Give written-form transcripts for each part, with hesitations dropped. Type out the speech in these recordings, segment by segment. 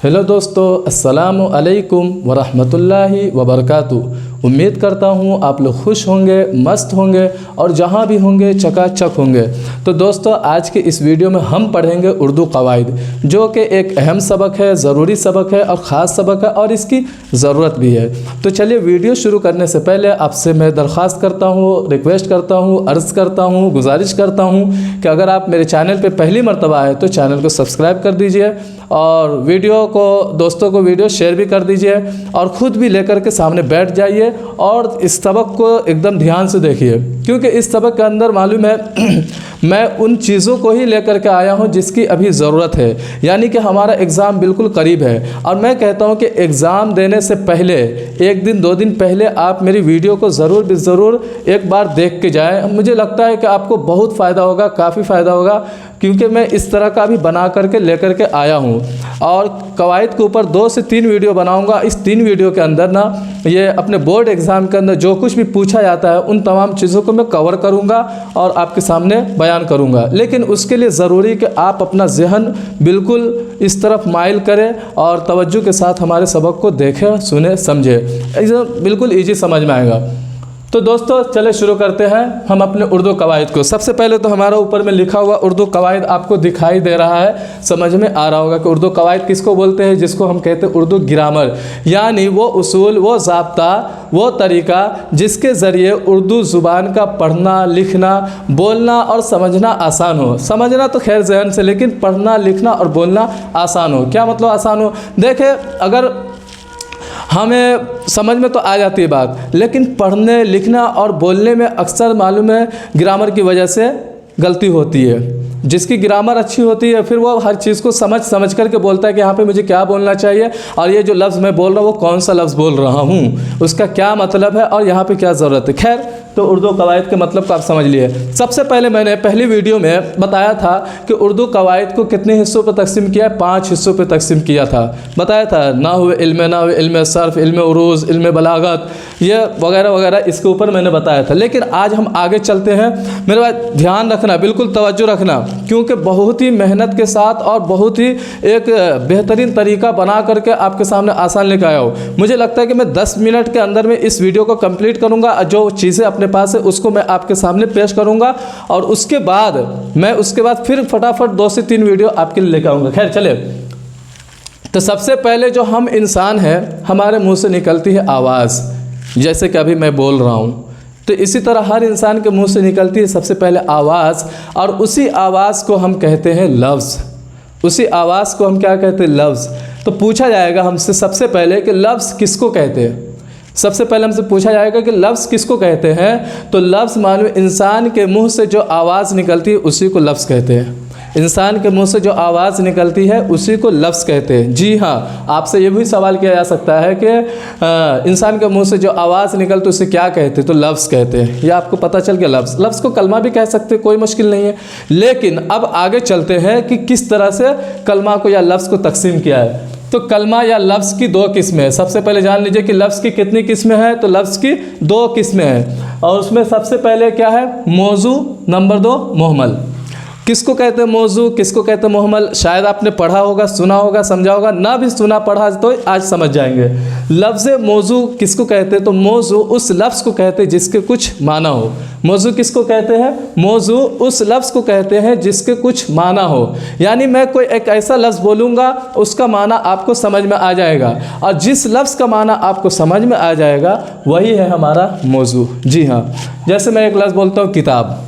Hello दोस्तों, अस्सलामु अलैकुम वरहमतुल्लाहि वबरकातुहू। उम्मीद करता हूँ आप लोग खुश होंगे, मस्त होंगे और जहाँ भी होंगे चकाचक होंगे। तो दोस्तों, आज के इस वीडियो में हम पढ़ेंगे उर्दू कवायद, जो कि एक अहम सबक है, ज़रूरी सबक है और ख़ास सबक है और इसकी ज़रूरत भी है। तो चलिए, वीडियो शुरू करने से पहले आपसे मैं दरख्वास्त करता हूँ, रिक्वेस्ट करता हूँ, अर्ज़ करता हूँ, गुजारिश करता हूँ कि अगर आप मेरे चैनल पर पहली मरतबा आए तो चैनल को सब्सक्राइब कर दीजिए और वीडियो को दोस्तों को वीडियो शेयर भी कर दीजिए और ख़ुद भी लेकर के सामने बैठ जाइए और इस सबक को एकदम ध्यान से देखिए, क्योंकि इस सबक के अंदर मालूम है मैं उन चीज़ों को ही लेकर के आया हूं जिसकी अभी ज़रूरत है। यानी कि हमारा एग्ज़ाम बिल्कुल करीब है और मैं कहता हूं कि एग्ज़ाम देने से पहले 1 दिन 2 दिन पहले आप मेरी वीडियो को ज़रूर एक बार देख के जाएं। मुझे लगता है कि आपको बहुत फ़ायदा होगा, काफ़ी फ़ायदा होगा, क्योंकि मैं इस तरह का भी बना करके लेकर के आया हूँ और कवायद के ऊपर 2 से 3 वीडियो बनाऊंगा। इस 3 वीडियो के अंदर ना ये अपने बोर्ड एग्ज़ाम के अंदर जो कुछ भी पूछा जाता है उन तमाम चीज़ों को मैं कवर करूँगा और आपके सामने बयान करूँगा। लेकिन उसके लिए ज़रूरी कि आप अपना ज़हन बिल्कुल इस तरफ माइल करें और तवज्जो के साथ हमारे सबक को देखें, सुने, समझे, बिल्कुल ईजी समझ में आएगा। तो दोस्तों, चले शुरू करते हैं हम अपने उर्दू कवायद को। सबसे पहले तो हमारा ऊपर में लिखा हुआ उर्दू कवायद आपको दिखाई दे रहा है, समझ में आ रहा होगा कि उर्दू कवायद किसको बोलते हैं, जिसको हम कहते हैं उर्दू ग्रामर, यानी वो उसूल, वो ज़ाब्ता, वो तरीक़ा जिसके ज़रिए उर्दू ज़ुबान का पढ़ना, लिखना, बोलना और समझना आसान हो। समझना तो खैर जहन से, लेकिन पढ़ना, लिखना और बोलना आसान हो। क्या मतलब आसान हो? देखें, अगर हमें समझ में तो आ जाती है बात, लेकिन पढ़ने, लिखना और बोलने में अक्सर मालूम है ग्रामर की वजह से गलती होती है। जिसकी ग्रामर अच्छी होती है फिर वो हर चीज़ को समझ करके बोलता है कि यहाँ पे मुझे क्या बोलना चाहिए और ये जो लफ्ज़ मैं बोल रहा हूँ वो कौन सा लफ्ज़ बोल रहा हूँ, उसका क्या मतलब है और यहाँ पे क्या ज़रूरत है। खैर, तो उर्दू कवायद के मतलब को आप समझ लिए। सबसे पहले मैंने पहली वीडियो में बताया था कि उर्दू कवायद को कितने हिस्सों पर तकसीम किया है, 5 हिस्सों पर तकसीम किया था, बताया था। नाहव, इल्म सर्फ़, इल्म उरूज़, इल्म बलागत, ये वगैरह वगैरह इसके ऊपर मैंने बताया था। लेकिन आज हम आगे चलते हैं। मेरे बात ध्यान रखना, बिल्कुल तवज्जो रखना, क्योंकि बहुत ही मेहनत के साथ और बहुत ही एक बेहतरीन तरीका बना करके आपके सामने आसान लेकर आया हूँ। मुझे लगता है कि मैं 10 मिनट के अंदर में इस वीडियो को कंप्लीट करूँगा। जो चीज़ें अपने पास है उसको मैं आपके सामने पेश करूँगा और उसके बाद फिर फटाफट 2 से 3 वीडियो आपके लिए लेकर आऊँगा। खैर चले, तो सबसे पहले जो हम इंसान हैं, हमारे मुँह से निकलती है आवाज़, जैसे कि अभी मैं बोल रहा हूँ, तो इसी तरह हर इंसान के मुंह से निकलती है सबसे पहले आवाज़ और उसी आवाज़ को हम कहते हैं लफ्ज़। उसी आवाज़ को हम क्या कहते हैं? लफ्ज़। तो पूछा जाएगा हमसे सबसे पहले कि लफ्ज़ किसको कहते हैं। सबसे पहले हमसे पूछा जाएगा कि लफ्ज़ किसको कहते हैं, तो लफ्ज़ मालूम इंसान के मुंह से जो आवाज़ निकलती है उसी को लफ्ज़ कहते हैं। इंसान के मुंह से जो आवाज़ निकलती है उसी को लफ्ज़ कहते हैं। जी हाँ, आपसे ये भी सवाल किया जा सकता है कि इंसान के मुंह से जो आवाज़ निकलती है उसे क्या कहते हैं, तो लफ्ज़ कहते हैं। ये आपको पता चल गया। लफ्ज़ को कलमा भी कह सकते हैं, कोई मुश्किल नहीं है। लेकिन अब आगे चलते हैं कि किस तरह से कलमा को या लफ्ज़ को तकसीम किया है। तो कलमा या लफ्ज़ की 2 किस्में हैं। सबसे पहले जान लीजिए कि लफ्ज़ की कितनी किस्में हैं, तो लफ्ज़ की 2 किस्में हैं और उसमें सबसे पहले क्या है? मौजू, नंबर 2 मुहमल। किसको कहते हैं मौजू, किसको कहते हैं मुहमल? शायद आपने पढ़ा होगा, सुना होगा, समझा होगा, ना भी सुना पढ़ा तो आज समझ जाएंगे। लफ्ज़ मौजू किसको कहते हैं, तो मौजू उस लफ्ज़ को कहते हैं जिसके कुछ माना हो। मौजू किसको कहते हैं? मौजू उस लफ्ज़ को कहते हैं जिसके कुछ माना हो। यानी मैं कोई एक ऐसा लफ्ज़ बोलूँगा, उसका माना आपको समझ में आ जाएगा और जिस लफ्ज़ का माना आपको समझ में आ जाएगा वही है हमारा मौजू। जी हाँ, जैसे मैं एक लफ्ज़ बोलता हूँ किताब,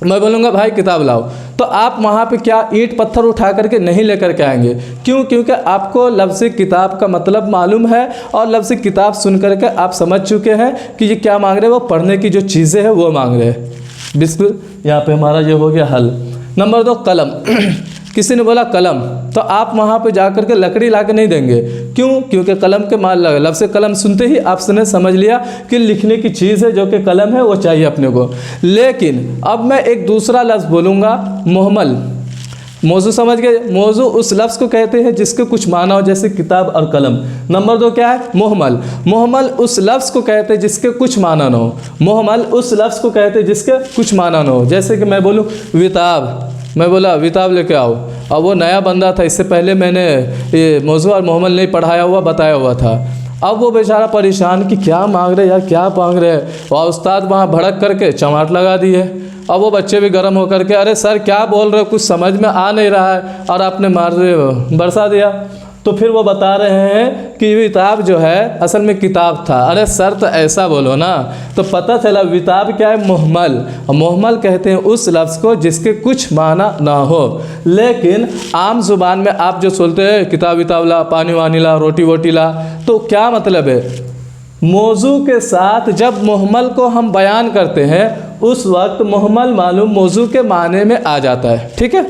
मैं बोलूँगा भाई किताब लाओ, तो आप वहाँ पे क्या ईंट पत्थर उठा करके नहीं लेकर के आएंगे। क्यों? क्योंकि आपको लफ्ज़ किताब का मतलब मालूम है और लफ्ज़ किताब सुन करके आप समझ चुके हैं कि ये क्या मांग रहे हैं, वो पढ़ने की जो चीज़ें हैं वो मांग रहे हैं। बिल्कुल, यहाँ पे हमारा ये हो गया हल। नंबर 2 कलम। किसी ने बोला कलम, तो आप वहाँ पे जा कर के लकड़ी ला के नहीं देंगे। क्यों? क्योंकि कलम के लफ्ज़ कलम सुनते ही आपने समझ लिया कि लिखने की चीज़ है जो कि कलम है, वो चाहिए अपने को। लेकिन अब मैं एक दूसरा लफ्ज़ बोलूँगा मुहमल। मौजू समझ गए? मौजू उस लफ्ज़ को कहते हैं जिसके कुछ माना हो, जैसे किताब और कलम। नंबर 2 क्या है? मुहमल। मुहमल उस लफ्ज़ को कहते हैं जिसके कुछ माना न हो। मुहमल उस लफ्ज़ को कहते हैं जिसके कुछ माना न हो। जैसे कि मैं बोलूँ विताब, मैं बोला विताब लेके आओ और वो नया बंदा था, इससे पहले मैंने ये मौजू और मोहम्मद नहीं पढ़ाया हुआ बताया हुआ था। अब वो बेचारा परेशान कि क्या मांग रहे यार, क्या मांग रहे। और उस्ताद वहाँ भड़क करके चमाट लगा दिए। अब वो बच्चे भी गर्म होकर के, अरे सर क्या बोल रहे हो, कुछ समझ में आ नहीं रहा है, और आपने मार बरसा दिया। तो फिर वो बता रहे हैं कि विताब जो है असल में किताब था। अरे सर तो ऐसा बोलो ना। तो पता चला विताब क्या है, मुहम्मल। और मुहम्मल कहते हैं उस लफ्ज़ को जिसके कुछ माना ना हो। लेकिन आम ज़ुबान में आप जो सुनते हैं किताब विताब ला, पानी वानी ला, रोटी वोटी ला, तो क्या मतलब है, मौजू के साथ जब मुहम्मल को हम बयान करते हैं उस वक्त मुहम्मल मालूम मौजू के माने में आ जाता है। ठीक है,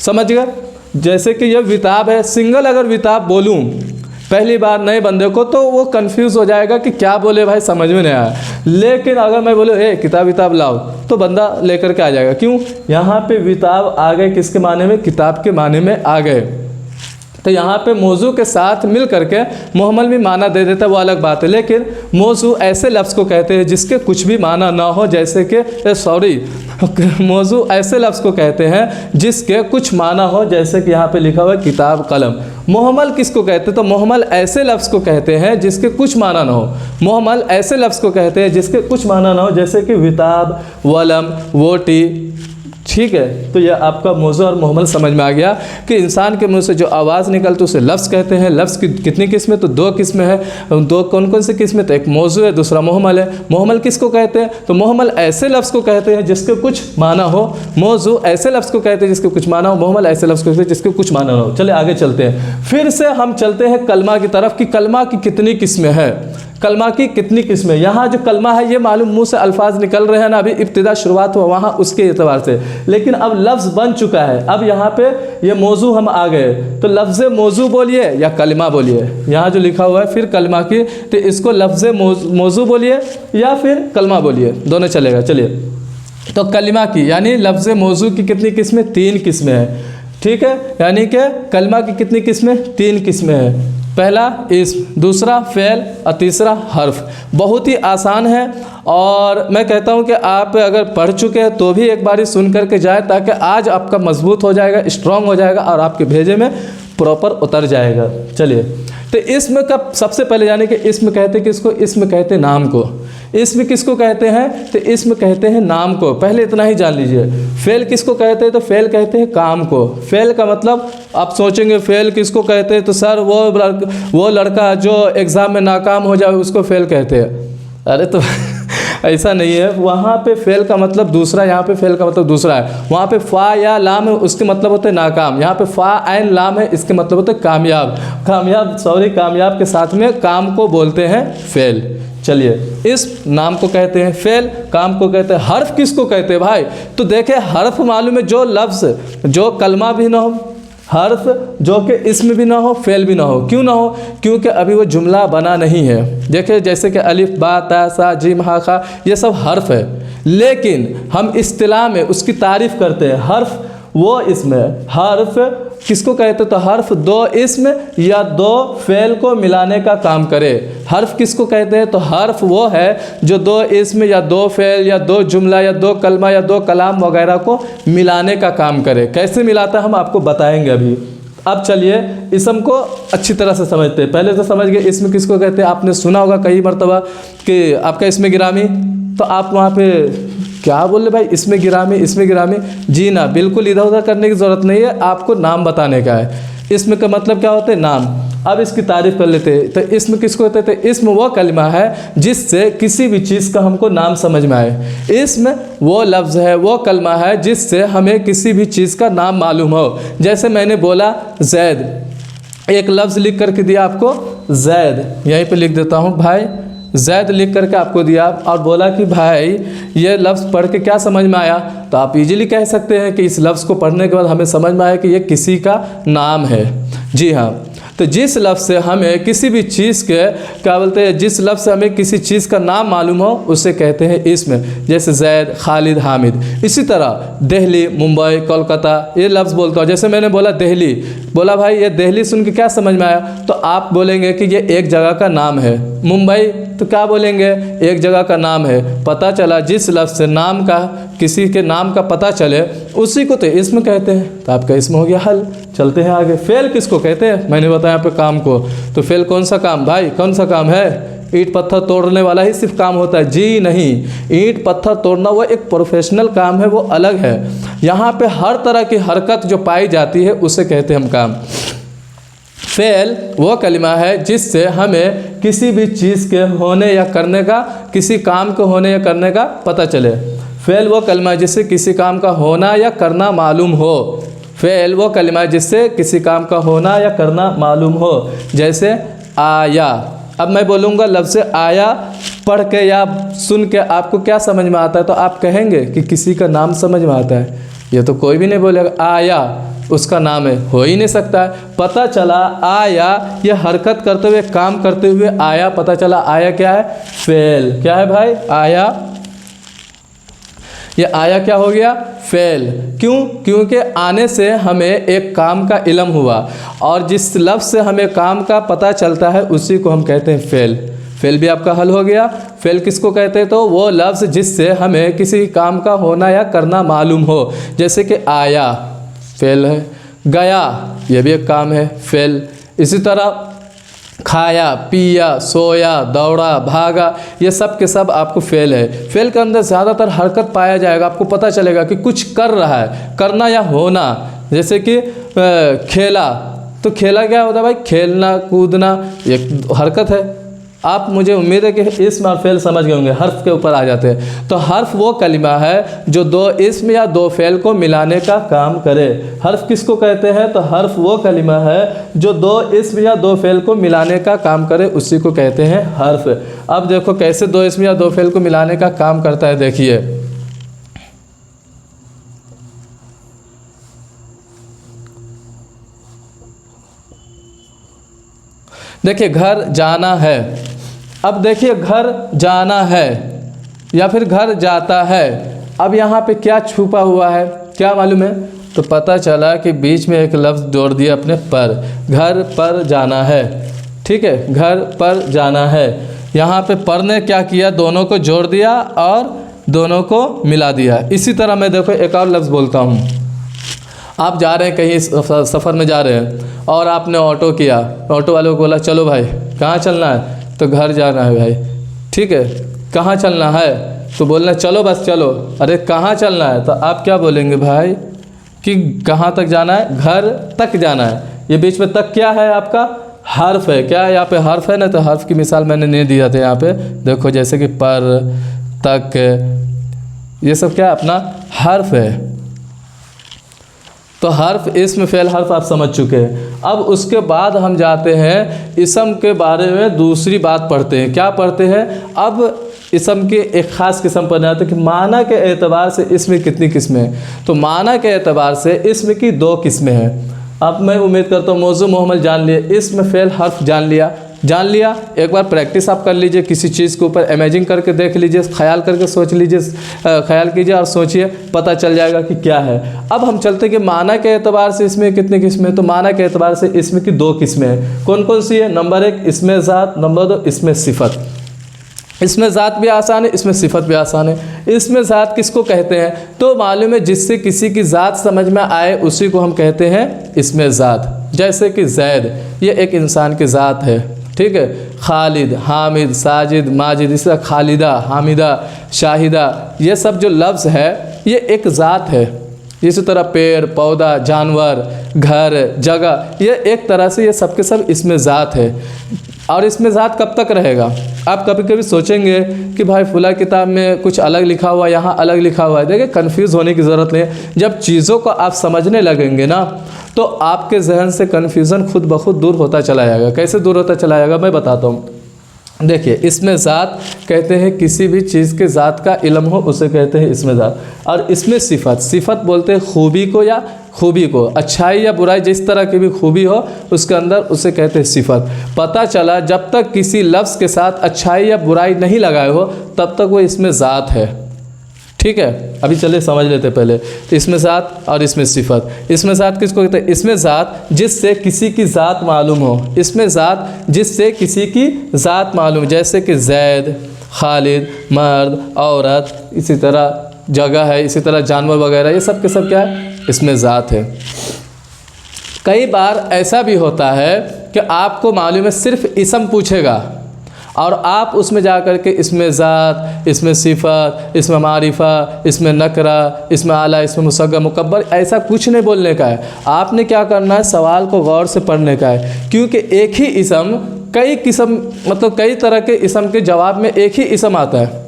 समझ गए। जैसे कि यह विताब है, सिंगल अगर विताब बोलूं पहली बार नए बंदे को तो वो कंफ्यूज हो जाएगा कि क्या बोले भाई, समझ में नहीं आया। लेकिन अगर मैं बोलूँ ए किताब विताब लाओ, तो बंदा लेकर के आ जाएगा। क्यों, यहाँ पे विताब आ गए किसके माने में, किताब के माने में आ गए। तो यहाँ पे मौजू के साथ मिल करके मुहम्मल भी माना दे देता है, वो अलग बात है। लेकिन मौजू ऐसे लफ्ज़ को कहते हैं जिसके कुछ भी माना ना हो, जैसे कि मौजू ऐसे लफ्ज़ को कहते हैं जिसके कुछ माना हो, जैसे कि यहाँ पे लिखा हुआ है किताब कलम। मुहम्मल किसको कहते हैं, तो मुहम्मल ऐसे लफ्ज़ को कहते हैं जिसके कुछ माना ना हो। मुहम्मल ऐसे लफ्ज़ को कहते हैं जिसके कुछ माना ना हो, जैसे कि विताब, वलम, वोटी। ठीक है, तो यह आपका मौजू और मुहम्मल समझ में आ गया कि इंसान के मुंह से जो आवाज़ निकलती उसे लफ्ज़ कहते हैं। लफ्ज़ की कितनी किस्में, तो दो किस्में हैं। दो कौन कौन सी किस्में, तो एक मौजू है, दूसरा मुहम्मल है। मुहम्मल किसको कहते हैं, तो मुहम्मल ऐसे लफ्ज़ को कहते हैं जिसके कुछ माना हो। मौजू ऐसे लफ्ज़ को कहते हैं जिसके कुछ माना हो। मुहम्मल ऐसे लफ्ज़ को कहते हैं जिसके कुछ माना हो। चलिए आगे चलते हैं। फिर से हम चलते हैं कलमा की तरफ कि कलमा की कितनी किस्में हैं, कलमा की कितनी किस्में। यहाँ जो कलमा है ये मालूम मुंह से अल्फाज निकल रहे हैं ना, अभी इब्तिदा शुरुआत हुआ वहाँ उसके एतबार से। लेकिन अब लफ्ज़ बन चुका है, अब यहाँ पे ये मौजू हम आ गए, तो लफ्ज़ मौजू बोलिए या कलमा बोलिए। यहाँ जो लिखा हुआ है फिर कलमा की, तो इसको लफ्ज़ मौजू बोलिए या फिर कलमा बोलिए, दोनों चलेगा। चलिए, तो कलमा की यानी लफ्ज़ मौजू की कितनी किस्में, 3 किस्में हैं। ठीक है, यानी कि कलमा की कितनी किस्में, 3 किस्में हैं। पहला इस्म, दूसरा फ़ेल और तीसरा हर्फ। बहुत ही आसान है, और मैं कहता हूँ कि आप अगर पढ़ चुके हैं तो भी एक बारी सुन करके जाए, ताकि आज आपका मजबूत हो जाएगा, स्ट्रांग हो जाएगा और आपके भेजे में प्रॉपर उतर जाएगा। चलिए, तो इस्म का सबसे पहले जाने कि इस्म कहते हैं किसको, इस्म कहते हैं नाम को। इस्म किसको कहते हैं, तो इस्म कहते हैं नाम को, पहले इतना ही जान लीजिए। फ़ेल किसको कहते हैं, तो फ़ेल कहते हैं काम को। फ़ेल का मतलब आप सोचेंगे फ़ेल किसको कहते हैं, तो सर वो लड़का जो एग्ज़ाम में नाकाम हो जाए उसको फ़ेल कहते हैं। अरे तो ऐसा नहीं है, वहाँ पे फ़ेल का मतलब दूसरा, यहाँ पे फ़ेल का मतलब दूसरा है। वहाँ पे फ़ा या लाम है, उसके मतलब होते हैं नाकाम। यहाँ पे फ़ा ऐन लाम है, इसके मतलब होते हैं कामयाब। कामयाब के साथ में काम को बोलते हैं फ़ेल। चलिए, इस नाम को कहते हैं फ़ेल, काम को कहते हैं। हर्फ किसको कहते हैं भाई, तो देखें हर्फ मालूम है जो लफ्ज़ जो कलमा भी ना हो, हर्फ जो कि इसम भी ना हो, फ़ेल भी ना हो। क्यों ना हो, क्योंकि अभी वो जुमला बना नहीं है। देखिए जैसे कि अलिफ बा ता सा जीम हा खा, ये सब हर्फ है, लेकिन हम इस्तिलाह में उसकी तारीफ़ करते हैं। हर्फ वो इसम है। हर्फ किसको कहते हैं, तो हर्फ 2 इसम या 2 फ़ेल को मिलाने का काम करे। हर्फ किसको कहते हैं, तो हर्फ वो है जो 2 इसम या 2 फ़ेल या 2 जुमला या 2 कलमा या 2 कलाम वगैरह को मिलाने का काम करे। कैसे मिलाता है हम आपको बताएंगे अभी। अब चलिए इसम को अच्छी तरह से समझते हैं। पहले तो समझ गए इसम किसको कहते हैं, आपने सुना होगा कई मरतबा कि आपका इसमें गिरामी, तो आप वहाँ पे क्या बोल रहे भाई, इसमें गिरामी। जी ना, बिल्कुल इधर उधर करने की ज़रूरत नहीं है, आपको नाम बताने का है। इसम का मतलब क्या होता है, नाम। अब इसकी तारीफ़ कर लेते हैं। तो इसम किसको कहते हैं, इसम वो कलमा है जिससे किसी भी चीज़ का हमको नाम समझ में आए। इसम वो लफ्ज़ है, वो कलमा है जिससे हमें किसी भी चीज़ का नाम मालूम हो। जैसे मैंने बोला जैद, एक लफ्ज़ लिख करके दिया आपको जैद, यहीं पे लिख देता हूँ भाई, जैद लिख करके आपको दिया और बोला कि भाई ये लफ्ज़ पढ़ के क्या समझ में आया, तो आप इजीली कह सकते हैं कि इस लफ्ज़ को पढ़ने के बाद हमें समझ में आया कि ये किसी का नाम है। जी हाँ, तो जिस लफ्ज़ से हमें किसी भी चीज़ के क्या बोलते हैं, जिस लफ्ज़ से हमें किसी चीज़ का नाम मालूम हो उसे कहते हैं इसम। जैसे जैद, खालिद, हामिद। इसी तरह दिल्ली, मुंबई, कोलकाता, ये लफ्ज़ बोलता हूँ। जैसे मैंने बोला दिल्ली, बोला भाई ये दिल्ली सुन के क्या समझ में आया, तो आप बोलेंगे कि ये एक जगह का नाम है। मुंबई, तो क्या बोलेंगे, एक जगह का नाम है, पता चला जिस लफ्ज़ से नाम का, किसी के नाम का पता चले उसी को तो इस्म कहते हैं, तो आपका इस्म हो गया हल। चलते हैं आगे। फेल किसको कहते हैं, मैंने बताया यहाँ पे काम को। तो फेल कौन सा काम भाई, कौन सा काम है, ईंट पत्थर तोड़ने वाला ही सिर्फ काम होता है? जी नहीं, ईंट पत्थर तोड़ना वो एक प्रोफेशनल काम है, वो अलग है। यहाँ पे हर तरह की हरकत जो पाई जाती है उसे कहते हैं हम काम। फेल वो कलिमा है जिससे हमें किसी भी चीज़ के होने या करने का, किसी काम के होने या करने का पता चले। फेल वो कलिमा है जिससे किसी काम का होना या करना मालूम हो। फेल वो कलिमा है जिससे किसी काम का होना या करना मालूम हो। जैसे आया, अब मैं बोलूँगा लफ्ज़ आया, पढ़ के या सुन के आपको क्या समझ में आता है, तो आप कहेंगे कि किसी का नाम समझ में आता है। ये तो कोई भी नहीं बोलेगा आया उसका नाम है, हो ही नहीं सकता है। पता चला आया, ये हरकत करते हुए, काम करते हुए आया, पता चला आया क्या है, फेल। क्या है भाई, आया। ये आया क्या हो गया, फेल। क्यों? क्योंकि आने से हमें एक काम का इल्म हुआ, और जिस लफ्ज़ से हमें काम का पता चलता है उसी को हम कहते हैं फेल। फेल भी आपका हल हो गया। फेल किसको कहते हैं, तो वो लफ्ज़ जिससे हमें किसी काम का होना या करना मालूम हो। जैसे कि आया फेल है, गया ये भी एक काम है, फेल। इसी तरह खाया, पिया, सोया, दौड़ा, भागा, ये सब के सब आपको फेल है। फेल के अंदर ज़्यादातर हरकत पाया जाएगा, आपको पता चलेगा कि कुछ कर रहा है, करना या होना। जैसे कि खेला, तो खेला क्या होता है भाई, खेलना कूदना, एक हरकत है। आप, मुझे उम्मीद है कि इस्म और फेल समझ गए होंगे, हर्फ के ऊपर आ जाते हैं। तो हर्फ वो कलिमा है जो दो इस्म या दो फेल को मिलाने का काम करे। हर्फ किसको कहते हैं, तो हर्फ वो कलिमा है जो दो इस्म या दो फेल को मिलाने का काम करे, उसी को कहते हैं हर्फ। अब देखो कैसे दो इस्म या दो फेल को मिलाने का काम करता है, देखिए। देखिए घर जाना है, अब देखिए घर जाना है या फिर घर जाता है। अब यहाँ पे क्या छुपा हुआ है, क्या मालूम है, तो पता चला कि बीच में एक लफ्ज़ जोड़ दिया अपने पर, घर पर जाना है। ठीक है, घर पर जाना है। यहाँ पे पर ने क्या किया, दोनों को जोड़ दिया और दोनों को मिला दिया। इसी तरह मैं देखो एक और लफ्ज़ बोलता हूँ। आप जा रहे हैं कहीं सफ़र में जा रहे हैं और आपने ऑटो किया, ऑटो वाले को बोला चलो भाई कहाँ चलना है, तो घर जाना है भाई। ठीक है, कहाँ चलना है, तो बोलना चलो बस चलो। अरे कहाँ चलना है, तो आप क्या बोलेंगे भाई कि कहाँ तक जाना है, घर तक जाना है। ये बीच में तक क्या है, आपका हर्फ है। क्या है यहाँ पे, हर्फ है ना, तो हर्फ की मिसाल मैंने नहीं दिया था यहाँ पे, देखो जैसे कि पर, तक, ये सब क्या अपना हर्फ है। तो हर्फ, इस्म, फेल, हर्फ आप समझ चुके हैं। अब उसके बाद हम जाते हैं इसम के बारे में, दूसरी बात पढ़ते हैं। क्या पढ़ते हैं, अब इसम के एक ख़ास किस्म पर जाते हैं कि माना के एतबार से इसमें कितनी किस्में हैं। तो माना के एतबार से इसम की दो किस्में हैं। अब मैं उम्मीद करता हूँ मौजू मुहम्मल जान लिए, इसम, फेल, हर्फ जान लिया। एक बार प्रैक्टिस आप कर लीजिए, किसी चीज़ के ऊपर इमेजिन करके देख लीजिए, ख्याल करके सोच लीजिए, ख्याल कीजिए और सोचिए, पता चल जाएगा कि क्या है। अब हम चलते हैं कि माना के एतबार से इसमें कितनी किस्में हैं। तो माना के एतबार से इसमें की दो किस्में हैं। कौन कौन सी है, नंबर एक इसमें ज़ात, नंबर दो इसमें सिफत। इसमें ज़ात भी आसान है, इसमें सिफत भी आसान है। इसमें ज़ात किसको कहते हैं, तो मालूम है जिससे किसी की ज़ात समझ में आए उसी को हम कहते हैं इसमें ज़ात। जैसे कि जैद, ये एक इंसान की ज़ात है। ठीक है, खालिद, हामिद, साजिद, माजिद, इस तरह खालिदा, हामिदा, शाहिदा, ये सब जो लफ्ज़ है ये एक ज़ात है। इसी तरह पेड़, पौधा, जानवर, घर, जगह, ये एक तरह से ये सब के सब इसमें ज़ात है। और इसमें ज़ात कब तक रहेगा, आप कभी कभी सोचेंगे कि भाई फुला किताब में कुछ अलग लिखा हुआ है, यहाँ अलग लिखा हुआ है। देखिए कन्फ्यूज़ होने की ज़रूरत नहीं है। जब चीज़ों को आप समझने लगेंगे ना, तो आपके जहन से कन्फ्यूज़न खुद ब खुद दूर होता चला जाएगा। कैसे दूर होता चला जाएगा, मैं बताता हूँ। देखिए, इसमें ज़ात कहते हैं किसी भी चीज़ के ज़ात का इल्म हो उसे कहते हैं इसमें ज़ात। और इसमें सिफत, सिफत बोलते हैं खूबी को या खूबी को, अच्छाई या बुराई, जिस तरह की भी खूबी हो उसके अंदर उसे कहते हैं सिफत। पता चला जब तक किसी लफ्ज़ के साथ अच्छाई या बुराई नहीं लगाए हो तब तक वो इसमें ज़ात है। ठीक है, अभी चलिए समझ लेते पहले। तो इसमें ज़ात और इसमें सिफत। इसमें ज़ात किसको कहते हैं? इसमें ज़ात जिससे किसी की ज़ात मालूम हो। इसमें ज़ात जिससे किसी की ज़ात मालूम, जैसे कि जैद, खालिद, मर्द, औरत, इसी तरह जगह है, इसी तरह जानवर वगैरह, ये सब के सब क्या है? इसमें ज़ात है। कई बार ऐसा भी होता है कि आपको मालूम है सिर्फ इसम पूछेगा और आप उसमें जा कर के इसमें ज़ात, इसमें सिफत, इसमें मारिफा, इसमें नकरा, इसमें आला, इसमें मुसग्गर, मुकब्बर, ऐसा कुछ नहीं बोलने का है। आपने क्या करना है? सवाल को गौर से पढ़ने का है, क्योंकि एक ही इसम कई किस्म, मतलब कई तरह के इसम के जवाब में एक ही इसम आता है।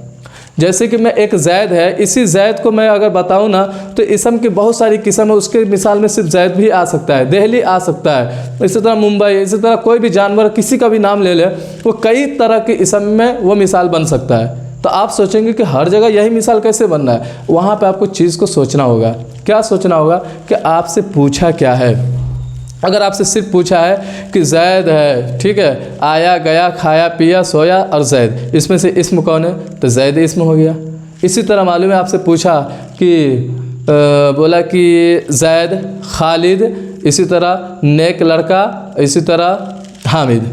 जैसे कि मैं एक जैद है, इसी जैद को मैं अगर बताऊं ना तो इसम की बहुत सारी किस्म है। उसके मिसाल में सिर्फ जैद भी आ सकता है, दिल्ली आ सकता है, इसी तरह मुंबई, इसी तरह कोई भी जानवर किसी का भी नाम ले ले, वो कई तरह के इसम में वो मिसाल बन सकता है। तो आप सोचेंगे कि हर जगह यही मिसाल कैसे बनना है? वहाँ पर आपको चीज़ को सोचना होगा। क्या सोचना होगा? कि आपसे पूछा क्या है। अगर आपसे सिर्फ पूछा है कि जैद है, ठीक है, आया गया, खाया पिया सोया और जैद, इसमें से इस्म कौन है? तो जैद इस्म हो गया। इसी तरह मालूम है आपसे पूछा कि बोला कि जैद, खालिद, इसी तरह नेक लड़का, इसी तरह हामिद,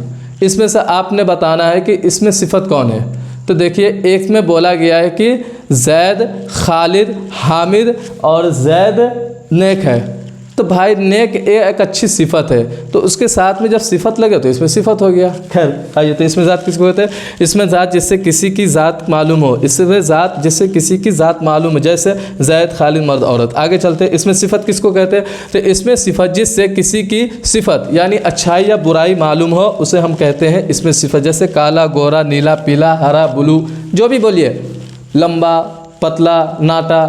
इसमें से आपने बताना है कि इसमें सिफत कौन है। तो देखिए एक में बोला गया है कि जैद, खालिद, हामिद और जैद नेक है। तो भाई नेक एक अच्छी सिफत है, तो उसके साथ में जब सिफत लगे तो इसमें सिफत हो गया। खैर आइए, तो इसमें ज़ात किसको कहते हैं? इसमें ज़ात जिससे किसी की ज़ात मालूम हो। इसमें ज़ात जिससे किसी की ज़ात मालूम है, जैसे जैद, खालिद, मर्द, औरत। आगे चलते हैं। इसमें सिफत किसको कहते हैं? तो इसमें सिफत जिससे किसी की सिफत यानी अच्छाई या बुराई मालूम हो, उसे हम कहते हैं इसमें सिफत। जैसे काला, गोरा, नीला, पीला, हरा, ब्लू, जो भी बोलिए, लंबा, पतला, नाटा,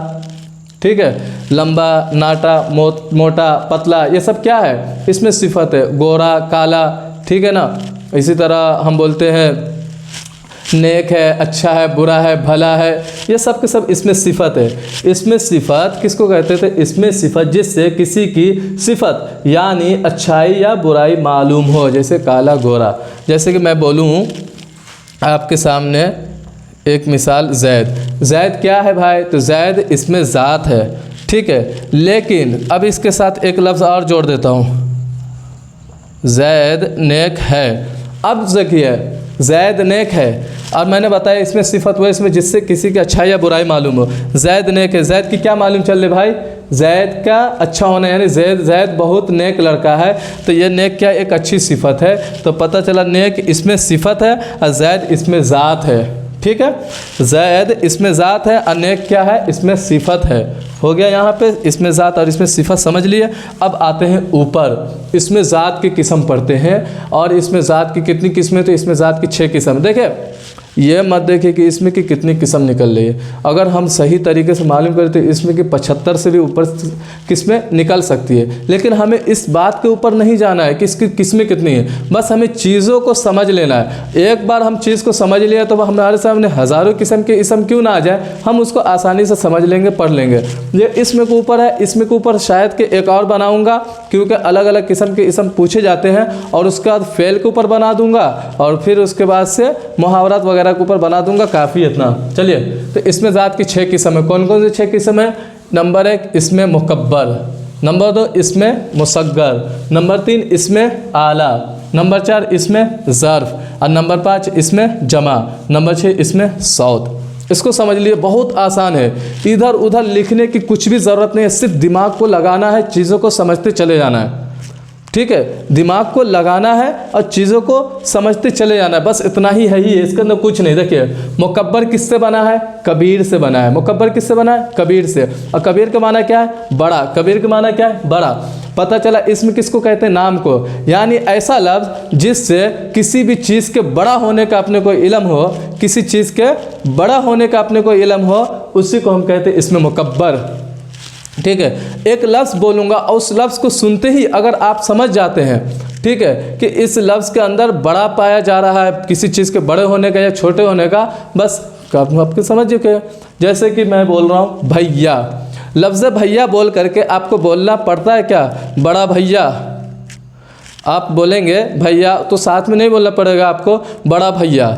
ठीक है, लंबा, नाटा, मोटा, पतला, ये सब क्या है? इसमें सिफत है। गोरा, काला, ठीक है ना। इसी तरह हम बोलते हैं नेक है, अच्छा है, बुरा है, भला है, ये सब के सब इसमें सिफत है। इसमें सिफत किसको कहते थे? इसमें सिफत जिससे किसी की सिफत यानी अच्छाई या बुराई मालूम हो। जैसे काला, गोरा, जैसे कि मैं बोलूँ आपके सामने एक मिसाल, जैद। जैद क्या है भाई? तो जैद इसमें ज़ात है, ठीक है, लेकिन अब इसके साथ एक लफ्ज़ और जोड़ देता हूँ, जैद नेक है। अब देखिए जैद नेक है और मैंने बताया इसमें सिफत हुआ इसमें जिससे किसी की अच्छाई या बुराई मालूम हो। जैद नेक है, जैद की क्या मालूम चल रही भाई? जैद का अच्छा होना, यानी जैद बहुत नेक लड़का है। तो ये नेक क्या एक अच्छी सिफत है। तो पता चला नेक इसमें सिफत है और जैद इसमें ज़ात है, ठीक है। जैद इसमें ज़ात है और नेक क्या है? इसमें सिफत है। हो गया यहाँ पे इसमें ज़ात और इसमें सिफत समझ लिए। अब आते हैं ऊपर, इसमें ज़ात की किस्म पढ़ते हैं। और इसमें ज़ात की कितनी किस्में? तो इसमें ज़ात की 6 किस्म। देखिए ये मत देखिए कि इसमें की कितनी किस्म निकल रही है। अगर हम सही तरीके से मालूम करें तो इसमें की 75 से भी ऊपर किस्में निकल सकती है। लेकिन हमें इस बात के ऊपर नहीं जाना है कि इसकी किस्में कितनी है, बस हमें चीज़ों को समझ लेना है। एक बार हम चीज़ को समझ लिया तो हमारे सामने हज़ारों किस्म के इसम क्यों ना आ जाए, हम उसको आसानी से समझ लेंगे, पढ़ लेंगे। ये इसमें के ऊपर है, इसमें के ऊपर शायद कि एक और बनाऊँगा क्योंकि अलग अलग किस्म के इसम पूछे जाते हैं। और उसके बाद फ़ेल के ऊपर बना दूँगा और फिर उसके बाद से मुहावरत वगैरह के ऊपर बना दूंगा, काफ़ी इतना। चलिए तो इसमें ज़ात की 6 किस्म है। कौन कौन सी 6 किस्म है? नंबर 1 इसमें मुकब्बर, नंबर 2 इसमें मुसग्गर, नंबर 3 इसमें आला, नंबर 4 इसमें ज़र्फ़ और नंबर 5 इसमें जमा, नंबर 6 इसमें सौत। इसको समझ लिए, बहुत आसान है। इधर उधर लिखने की कुछ भी ज़रूरत नहीं है, सिर्फ दिमाग को लगाना है, चीज़ों को समझते चले जाना है, ठीक है। दिमाग को लगाना है और चीज़ों को समझते चले जाना है, बस इतना ही है। इसके अंदर कुछ नहीं। देखिए मुकब्बर किससे बना है? कबीर से बना है। मुकब्बर किससे बना है? कबीर से। और कबीर का माना क्या है? बड़ा। कबीर का माना क्या है? बड़ा। पता चला इसमें किसको कहते हैं? नाम को। यानी ऐसा लफ्ज़ जिससे किसी भी चीज़ के बड़ा होने का अपने को इल्म हो, किसी चीज़ के बड़ा होने का अपने को इल्म हो, उसी को हम कहते हैं इसमें मुकब्बर, ठीक है। एक लफ्ज़ बोलूँगा और उस लफ्ज़ को सुनते ही अगर आप समझ जाते हैं, ठीक है, कि इस लफ्ज़ के अंदर बड़ा पाया जा रहा है, किसी चीज़ के बड़े होने का या छोटे होने का, बस आपके समझ के। जैसे कि मैं बोल रहा हूँ भैया, लफ्ज़ भैया बोल करके आपको बोलना पड़ता है क्या? बड़ा भैया। आप बोलेंगे भैया तो साथ में नहीं बोलना पड़ेगा आपको बड़ा भैया,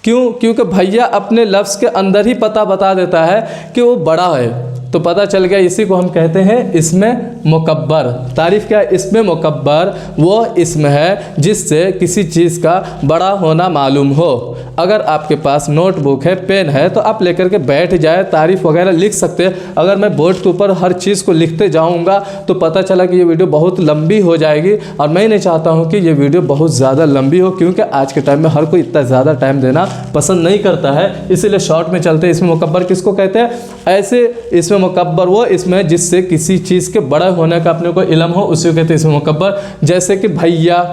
क्यों? क्योंकि भैया अपने लफ्ज़ के अंदर ही पता बता देता है कि वो बड़ा है, तो पता चल गया। इसी को हम कहते हैं इसमें मुकब्बर। तारीफ़ क्या है? इसमें मुकब्बर वो इसम है जिससे किसी चीज़ का बड़ा होना मालूम हो। अगर आपके पास नोटबुक है, पेन है, तो आप लेकर के बैठ जाए, तारीफ़ वगैरह लिख सकते हैं। अगर मैं बोर्ड के ऊपर हर चीज़ को लिखते जाऊंगा तो पता चला कि ये वीडियो बहुत लंबी हो जाएगी, और मैं नहीं चाहता हूँ कि ये वीडियो बहुत ज़्यादा लंबी हो, क्योंकि आज के टाइम में हर कोई इतना ज़्यादा टाइम देना पसंद नहीं करता है। इसीलिए शॉर्ट में चलते हैं। इसमें मुकब्बर किसको कहते हैं? ऐसे इसमें मुकब्बर वो इसमें जिससे किसी चीज़ के बड़ा होने का अपने को इल्म हो, उसी को कहते हैं इसमें मुकब्बर। जैसे कि भैया।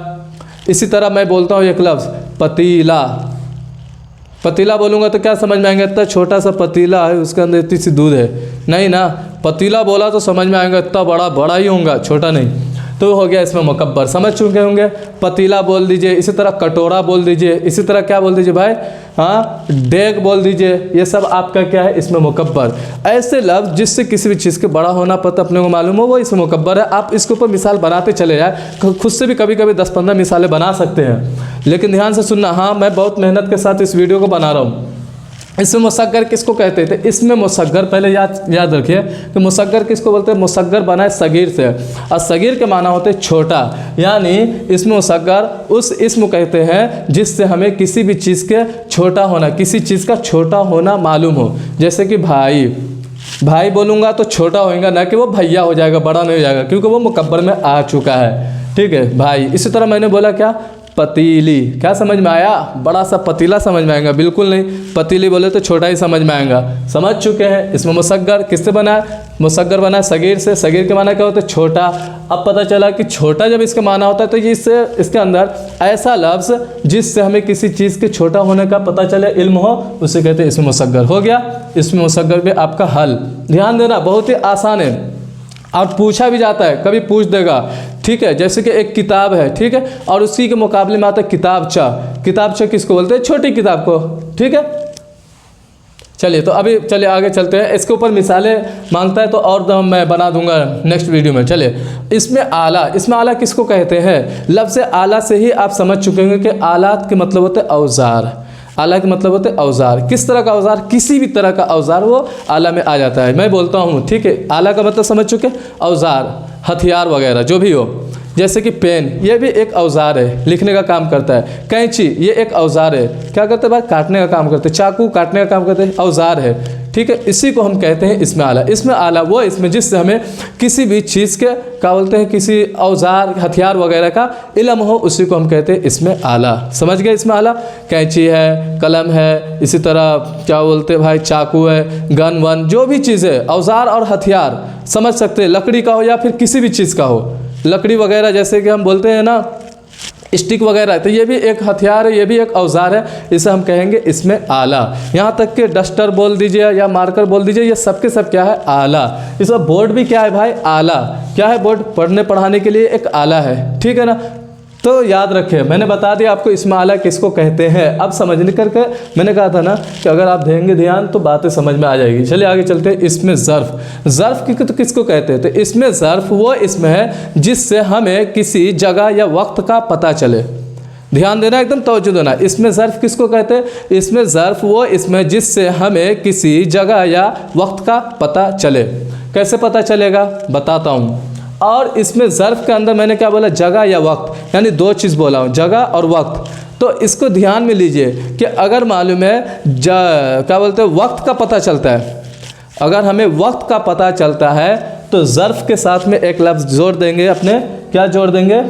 इसी तरह मैं बोलता हूँ एक लफ्ज़ पतीला। पतीला बोलूँगा तो क्या समझ में आएंगे? इतना छोटा सा पतीला है, उसके अंदर इतनी सी दूध है, नहीं ना। पतीला बोला तो समझ में आएगा इतना बड़ा, बड़ा ही होगा, छोटा नहीं। तो हो गया इसमें मुकब्बर, समझ चुके होंगे। पतीला बोल दीजिए, इसी तरह कटोरा बोल दीजिए, इसी तरह क्या बोल दीजिए भाई? हाँ, डेग बोल दीजिए। ये सब आपका क्या है? इसमें मुकब्बर। ऐसे लफ्ज़ जिससे किसी भी चीज़ के बड़ा होना पता अपने को मालूम हो, वो इसमें मुकब्बर है। आप इसके ऊपर मिसाल बनाते चले जाए, खुद से भी कभी कभी 10-15 मिसालें बना सकते हैं, लेकिन ध्यान से सुनना। हाँ, मैं बहुत मेहनत के साथ इस वीडियो को बना रहा हूँ। इसमें मुसग्गर किसको कहते थे? इसमें मुसग्गर पहले याद रखिए कि मुसग्गर किसको बोलते हैं? मुसग्गर बना है सगीर से, और सगीर के माना होते हैं छोटा। यानी इसमें मुसग्गर उस इसम कहते हैं जिससे हमें किसी भी चीज़ के छोटा होना, किसी चीज़ का छोटा होना मालूम हो। जैसे कि भाई, भाई बोलूँगा तो छोटा होएगा, ना कि वो भैया हो जाएगा, बड़ा नहीं हो जाएगा, क्योंकि वो मुकब्बर में आ चुका है। ठीक है भाई। इसी तरह मैंने बोला क्या? पतीली। क्या समझ में आया? बड़ा सा पतीला समझ में आएगा? बिल्कुल नहीं। पतीली बोले तो छोटा ही समझ में आएगा। समझ चुके हैं। इसमें मुसग्गर किससे बना है? मुसग्गर बना है सगीर से। सगीर के माना क्या होता है? छोटा। अब पता चला कि छोटा जब इसका माना होता है तो ये इसके अंदर ऐसा लफ्ज़ जिससे हमें किसी चीज़ के छोटा होने का पता चले, इल्म हो, उसे कहते हैं इसमें मुसग्गर। हो गया इसमें मुसग्गर में आपका हल। ध्यान देना, बहुत ही आसान है और पूछा भी जाता है, कभी पूछ देगा। ठीक है, जैसे कि एक किताब है, ठीक है, और उसी के मुकाबले में आता है किताबचा। किताबचा किसको बोलते हैं? छोटी किताब को। ठीक है, चलिए तो अभी चलिए आगे चलते हैं। इसके ऊपर मिसालें मांगता है तो और मैं बना दूंगा नेक्स्ट वीडियो में। चलिए, इसमें आला। इसमें आला किसको कहते हैं? लफ्ज़ आला से ही आप समझ चुके होंगे कि आलात के मतलब होते हैं औजार। आला के मतलब होते हैं औजार। किस तरह का औजार? किसी भी तरह का औजार वो आला में आ जाता है। मैं बोलता हूँ, ठीक है, आला का मतलब समझ चुके? औजार, हथियार वगैरह जो भी हो। जैसे कि पेन, ये भी एक औजार है, लिखने का काम करता है। कैंची, ये एक औजार है, क्या करते हैं भाई? काटने का काम करते हैं। चाकू काटने का काम करते हैं, औजार है। ठीक है, इसी को हम कहते हैं इसमें आला। इसमें आला वो इसमें जिससे हमें किसी भी चीज़ के क्या बोलते हैं, किसी औजार, हथियार वगैरह का इल्म हो, उसी को हम कहते हैं इसमें आला। समझ गए? इसमें आला कैंची है, कलम है, इसी तरह क्या बोलते हैं भाई, चाकू है, गन वन, जो भी चीज़ है, औजार और हथियार समझ सकते हैं। लकड़ी का हो या फिर किसी भी चीज़ का हो, लकड़ी वगैरह जैसे कि हम बोलते हैं ना स्टिक वगैरह, तो ये भी एक हथियार है, ये भी एक औजार है, इसे हम कहेंगे इसमें आला। यहाँ तक कि डस्टर बोल दीजिए या मार्कर बोल दीजिए, ये सब के सब क्या है? आला। इसमें बोर्ड भी क्या है भाई? आला। क्या है? बोर्ड पढ़ने पढ़ाने के लिए एक आला है। ठीक है ना? तो याद रखें, मैंने बता दिया आपको इसमें आला किसको कहते हैं। अब समझने करके मैंने कहा था ना कि अगर आप देंगे ध्यान तो बातें समझ में आ जाएगी। चलिए आगे चलते हैं। इसमें ज़र्फ़। ज़र्फ़ तो किसको कहते हैं? तो इसमें ज़र्फ़ वो इसमें है जिससे हमें किसी जगह या वक्त का पता चले। ध्यान देना, एकदम तवज्जो देना। इसमें ज़र्फ़ किसको कहते हैं? इसमें ज़र्फ़ वो इसमें जिससे हमें किसी जगह या वक्त का पता चले। कैसे पता चलेगा? बताता हूँ। और इसमें ज़र्फ़ के अंदर मैंने क्या बोला? जगह या वक्त, यानी दो चीज़ बोला हूँ, जगह और वक्त। तो इसको ध्यान में लीजिए कि अगर मालूम है क्या बोलते हैं, वक्त का पता चलता है, अगर हमें वक्त का पता चलता है तो ज़र्फ़ के साथ में एक लफ्ज़ जोड़ देंगे अपने। क्या जोड़ देंगे?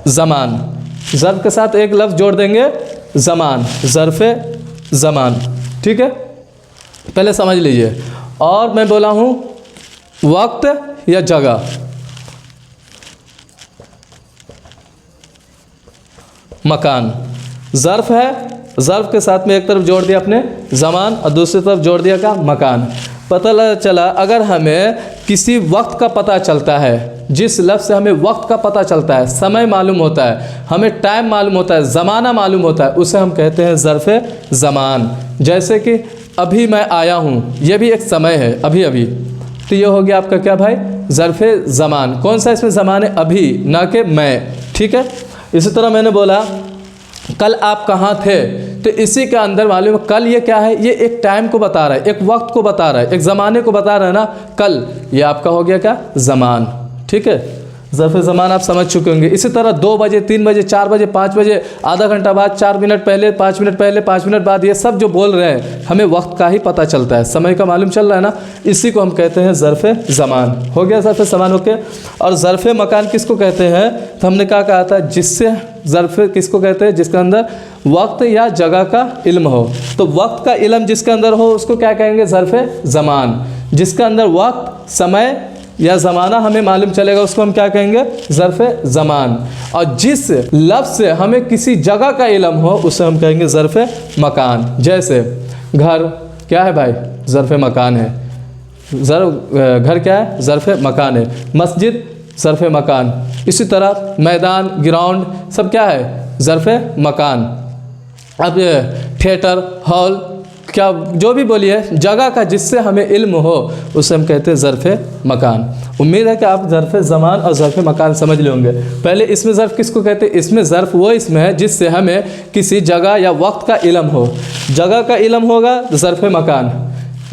ज़मान। ज़र्फ़ के साथ एक लफ्ज़ जोड़ देंगे, ज़मान, ज़र्फ़े ज़मान। ठीक है, पहले समझ लीजिए। और मैं बोला हूँ वक्त या जगह। मकान। ज़र्फ़ है, ज़र्फ़ के साथ में एक तरफ जोड़ दिया अपने ज़मान और दूसरी तरफ जोड़ दिया का मकान। पता चला अगर हमें किसी वक्त का पता चलता है, जिस लफ्ज़ से हमें वक्त का पता चलता है, समय मालूम होता है, हमें टाइम मालूम होता है, ज़माना मालूम होता है, उसे हम कहते हैं ज़र्फ़े ज़मान। जैसे कि अभी मैं आया हूँ, ये भी एक समय है, अभी अभी। तो ये हो गया आपका क्या भाई? ज़र्फ़े ज़मान। कौन सा इसमें ज़मान है? अभी, ना कि मैं। ठीक है, इसी तरह मैंने बोला कल आप कहाँ थे, तो इसी के अंदर मालूम है कल ये क्या है, ये एक टाइम को बता रहा है, एक वक्त को बता रहा है, एक ज़माने को बता रहा है ना। कल ये आपका हो गया क्या, ज़मान। ठीक है, ज़र्फ़ ज़मान आप समझ चुके होंगे। इसी तरह 2 बजे, 3 बजे, 4 बजे, 5 बजे, आधा घंटा बाद, 4 मिनट पहले, 5 मिनट पहले, 5 मिनट बाद, ये सब जो बोल रहे हैं हमें वक्त का ही पता चलता है, समय का मालूम चल रहा है ना। इसी को हम कहते हैं ज़र्फ़ ज़मान। हो गया ज़र्फ़ ज़मान, ओके। और ज़र्फ़ मकान किसको कहते हैं, तो हमने क्या कहा था, जिससे ज़र्फ़ किसको कहते हैं, जिसके अंदर वक्त या जगह का इल्म हो। तो वक्त का इल्म जिसके अंदर हो उसको क्या कहेंगे, ज़र्फ़ ज़मान। जिसके अंदर वक्त, समय या ज़माना हमें मालूम चलेगा उसको हम क्या कहेंगे, ज़र्फ़ ज़मान। और जिस लफ्ज़ से हमें किसी जगह का इल्म हो उसे हम कहेंगे ज़र्फ़ मकान। जैसे घर क्या है भाई, ज़र्फ़ मकान है। घर क्या है, ज़र्फ़ मकान है। मस्जिद ज़र्फ़ मकान। इसी तरह मैदान, ग्राउंड सब क्या है, ज़र्फ़ मकान। अब थिएटर, हॉल, क्या जो भी बोलिए, जगह का जिससे हमें इल्म हो उसे हम कहते हैं ज़र्फ़ मकान। उम्मीद है कि आप ज़र्फ़ ज़मान और ज़र्फ़ मकान समझ लेंगे। पहले इसमें ज़र्फ़ किसको कहते हैं, इसमें ज़र्फ़ वो इसमें है जिससे हमें किसी जगह या वक्त का इल्म हो। जगह का इल्म होगा तो ज़र्फ़ मकान।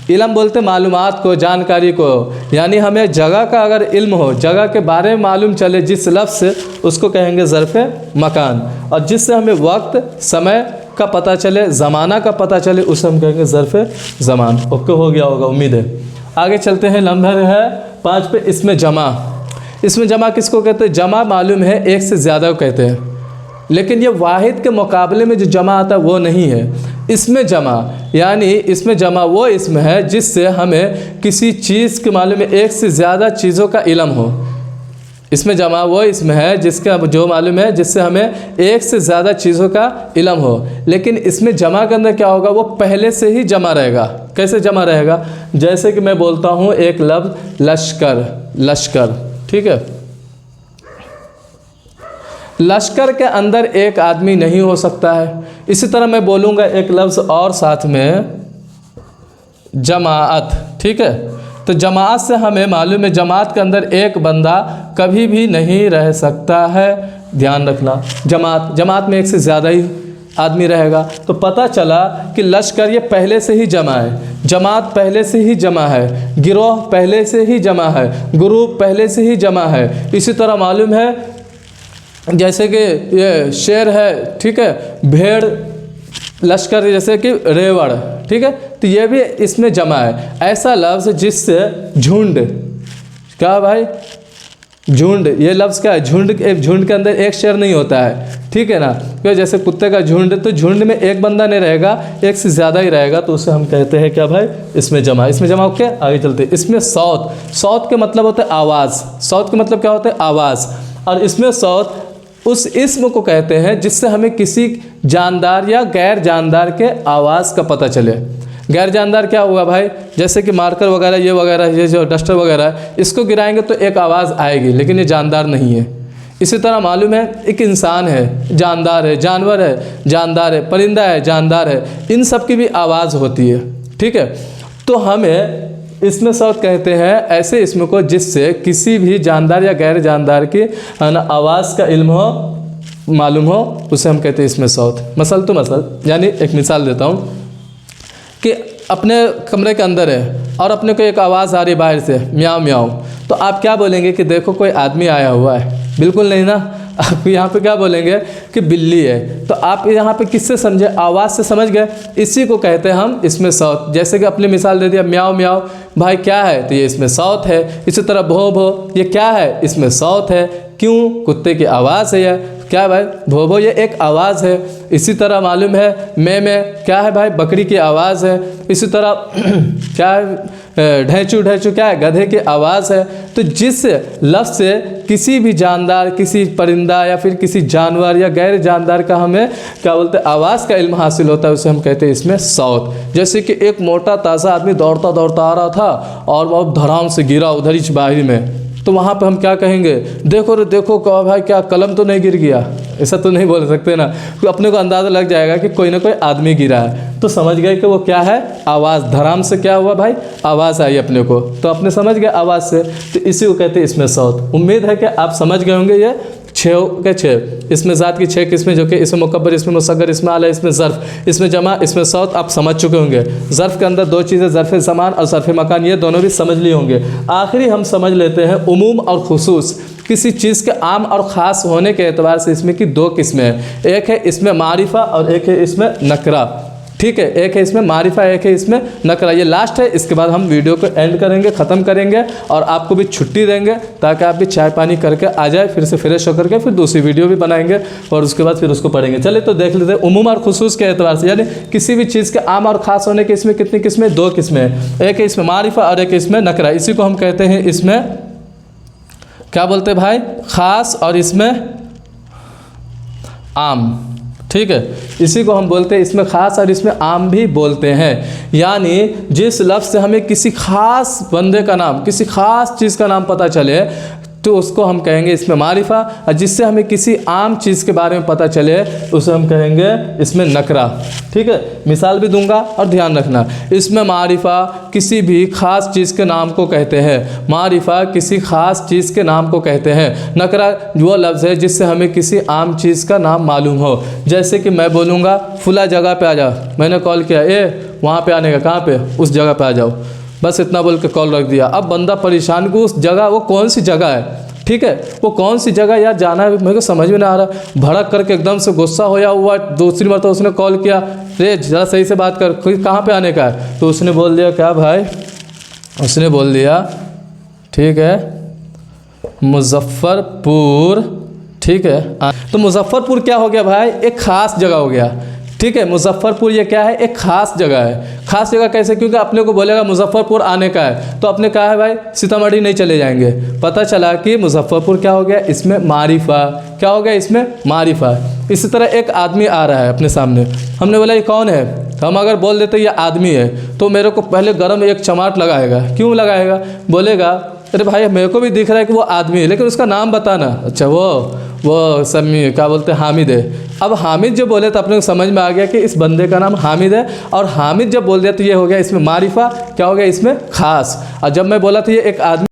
इल्म बोलते मालूमात को, जानकारी को, यानी हमें जगह का अगर इल्म हो, जगह के बारे में मालूम चले जिस लफ्ज़ से, उसको कहेंगे ज़र्फ़ मकान। और जिससे हमें वक्त, समय का पता चले, ज़माना का पता चले, उसे हम कहेंगे ज़र्फ़ ज़मान। ओके, हो गया होगा उम्मीद है। आगे चलते हैं। नंबर है 5 पे, इसमें जमा। इसमें जमा किसको कहते हैं, जमा मालूम है एक से ज़्यादा को कहते हैं, लेकिन ये वाहिद के मुकाबले में जो जमा आता है वो नहीं है। इसमें जमा यानी इसमें जमा वो इसमें है जिससे हमें किसी चीज़ के मालूम है एक से ज़्यादा चीज़ों का इल्म हो। इसमें जमा वो इसमें है जिसका जो मालूम है जिससे हमें एक से ज़्यादा चीज़ों का इल्म हो। लेकिन इसमें जमा के अंदर क्या होगा, वो पहले से ही जमा रहेगा। कैसे जमा रहेगा, जैसे कि मैं बोलता हूँ एक लफ्ज़ लश्कर, लश्कर, ठीक है। लश्कर के अंदर एक आदमी नहीं हो सकता है। इसी तरह मैं बोलूँगा एक लफ्ज़ और साथ में, जमाअत, ठीक है। तो जमात से हमें मालूम है जमात के अंदर एक बंदा कभी भी नहीं रह सकता है। ध्यान रखना, जमात में एक से ज़्यादा ही आदमी रहेगा। तो पता चला कि लश्कर ये पहले से ही जमा है, जमात पहले से ही जमा है, गिरोह पहले से ही जमा है, ग्रुप पहले से ही जमा है। इसी तरह मालूम है जैसे कि ये शेर है, ठीक है, भेड़, लश्कर जैसे कि रेवड़, ठीक है। तो ये भी इसमें जमा है। ऐसा लफ्ज़ जिससे झुंड, क्या भाई, झुंड, ये लफ्ज़ क्या है, झुंड, एक झुंड के अंदर एक शेर नहीं होता है, ठीक है ना। क्योंकि जैसे कुत्ते का झुंड, तो झुंड में एक बंदा नहीं रहेगा, एक से ज़्यादा ही रहेगा, तो उसे हम कहते हैं क्या भाई, इसमें जमा। इसमें जमा ओके, आगे चलते हैं। इसमें सौत, सौत के मतलब होता है आवाज़, सौत के मतलब क्या होता है, आवाज़। और इसमें सौत उस इस्म को कहते हैं जिससे हमें किसी जानदार या गैर जानदार के आवाज़ का पता चले। गैर जानदार क्या हुआ भाई, जैसे कि मार्कर वगैरह, ये जो डस्टर वगैरह है, इसको गिराएंगे तो एक आवाज़ आएगी, लेकिन ये जानदार नहीं है। इसी तरह मालूम है एक इंसान है, जानदार है, जानवर है, जानदार है, परिंदा है, जानदार है, इन सब की भी आवाज़ होती है, ठीक है। तो हमें इसमें सौत कहते हैं ऐसे इसम को जिससे किसी भी जानदार या गैर जानदार की आवाज़ का इल्म हो, मालूम हो, उसे हम कहते हैं इसमें सौत। मसल तो मसल, यानी एक मिसाल देता हूँ कि अपने कमरे के अंदर है और अपने को एक आवाज़ आ रही बाहर से, म्याऊं म्याऊं, तो आप क्या बोलेंगे कि देखो कोई आदमी आया हुआ है? बिल्कुल नहीं ना। आप यहाँ पे क्या बोलेंगे कि बिल्ली है। तो आप यहाँ पे किससे समझे, आवाज़ से समझ गए। इसी को कहते हैं हम इसमें सौत। जैसे कि अपनी मिसाल दे दिया, म्याऊं म्याऊं, भाई क्या है, तो ये इसमें सौत है। इसी तरह भो भो, ये क्या है, इसमें सौत है। क्यों, कुत्ते की आवाज़ है यह, क्या भाई, भो भो, ये एक आवाज़ है। इसी तरह मालूम है मैं क्या है भाई, बकरी की आवाज़ है। इसी तरह क्या है, ढैंचू ढैंचू क्या है, गधे की आवाज़ है। तो जिस लफ्ज़ से किसी भी जानदार, किसी परिंदा या फिर किसी जानवर या गैर जानदार का हमें क्या बोलते हैं आवाज़ का इल्म हासिल होता है, उसे हम कहते हैं इसमें सौत। जैसे कि एक मोटा ताज़ा आदमी दौड़ता दौड़ता आ रहा था और वो धड़ाम से गिरा उधर ही बाहर में, तो वहाँ पे हम क्या कहेंगे, देखो रे देखो, कहो भाई क्या कलम तो नहीं गिर गया, ऐसा तो नहीं बोल सकते ना। तो अपने को अंदाज़ा लग जाएगा कि कोई ना कोई आदमी गिरा है, तो समझ गए कि वो क्या है, आवाज़। धड़ाम से क्या हुआ भाई, आवाज़ आई अपने को, तो अपने समझ गए आवाज़ से, तो इसी को कहते हैं इसमें सौत। उम्मीद है कि आप समझ गए होंगे ये छः के छः, इसमें ज़ात की 6 किस्में जो कि इसमें मुकब्बर, इसमें मुसग्गर, इसमें आला, इसमें ज़र्फ़, इसमें जमा, इसमें सौत, आप समझ चुके होंगे। ज़र्फ़ के अंदर 2 चीज़ें, ज़र्फ़ ज़मान और ज़र्फ़ मकान, ये दोनों भी समझ लिए होंगे। आखिरी हम समझ लेते हैं उमूम और खुसूस। किसी चीज़ के आम और ख़ास होने के एतबार से इसमें की 2 किस्में हैं, एक है इसमें मारिफा और एक है इसमें नकरा। ठीक है, एक है इसमें मारिफा, एक है इसमें नकरा। ये लास्ट है, इसके बाद हम वीडियो को एंड करेंगे, ख़त्म करेंगे और आपको भी छुट्टी देंगे ताकि आप भी चाय पानी करके आ जाए, फिर से फ्रेश होकर के फिर दूसरी वीडियो भी बनाएंगे और उसके बाद फिर उसको पढ़ेंगे। चलिए तो देख लेते हैं उमूम और खुसूस के एतबार से, यानी किसी भी चीज़ के आम और ख़ास होने के इसमें कितनी किस्में, 2 किस्में हैं, एक है इसमें मारिफा और एक है इसमें नकरा। इसी को हम कहते हैं इसमें क्या बोलते हैं भाई, ख़ास और इसमें आम। ठीक है, इसी को हम बोलते हैं इसमें ख़ास और इसमें आम भी बोलते हैं। यानी जिस लफ्ज़ से हमें किसी ख़ास बंदे का नाम, किसी ख़ास चीज़ का नाम पता चले तो उसको हम कहेंगे इसमें मारिफा, और जिससे हमें किसी आम चीज़ के बारे में पता चले उसे हम कहेंगे इसमें नकरा। ठीक है, मिसाल भी दूंगा और ध्यान रखना। इसमें मारिफा किसी भी ख़ास चीज़ के नाम को कहते हैं, मारिफा किसी ख़ास चीज़ के नाम को कहते हैं। नकरा वो लफ्ज़ है जिससे हमें किसी आम चीज़ का नाम मालूम हो। जैसे कि मैं बोलूँगा फुला जगह पे आ जा, मैंने कॉल किया, वहाँ पे आने का, कहाँ पे, उस जगह पे आ जाओ, बस इतना बोल के कॉल रख दिया। अब बंदा परेशान को उस जगह, वो कौन सी जगह है, ठीक है, वो कौन सी जगह यार जाना है, मेरे को समझ में ना आ रहा। भड़क करके एकदम से गुस्सा होया हुआ, दूसरी बार तो उसने कॉल किया, रे ज़रा सही से बात कर, कहाँ पे आने का है, तो उसने बोल दिया क्या भाई, उसने बोल दिया ठीक है मुजफ्फरपुर। ठीक है, तो मुजफ्फरपुर क्या हो गया भाई, एक ख़ास जगह हो गया। ठीक है, मुजफ्फरपुर ये क्या है, एक ख़ास जगह है। ख़ास जगह कैसे, क्योंकि अपने को बोलेगा मुजफ्फरपुर आने का है तो अपने कहा है भाई सीतामढ़ी नहीं चले जाएंगे। पता चला कि मुजफ्फरपुर क्या हो गया, इसमें मारिफा, क्या हो गया, इसमें मारिफा। इसी तरह एक आदमी आ रहा है अपने सामने, हमने बोला ये कौन है, तो हम अगर बोल देते ये आदमी है तो मेरे को पहले गर्म एक चमाट लगाएगा। क्यों लगाएगा, बोलेगा अरे भाई मेरे को भी दिख रहा है कि वो आदमी है लेकिन उसका नाम बताना। अच्छा वो समी क्या बोलते हैं, हामिद है। अब हामिद जब बोले तो अपने को समझ में आ गया कि इस बंदे का नाम हामिद है, और हामिद जब बोल दिया तो ये हो गया इसमें मारिफा, क्या हो गया, इसमें ख़ास। और जब मैं बोला था ये एक आदमी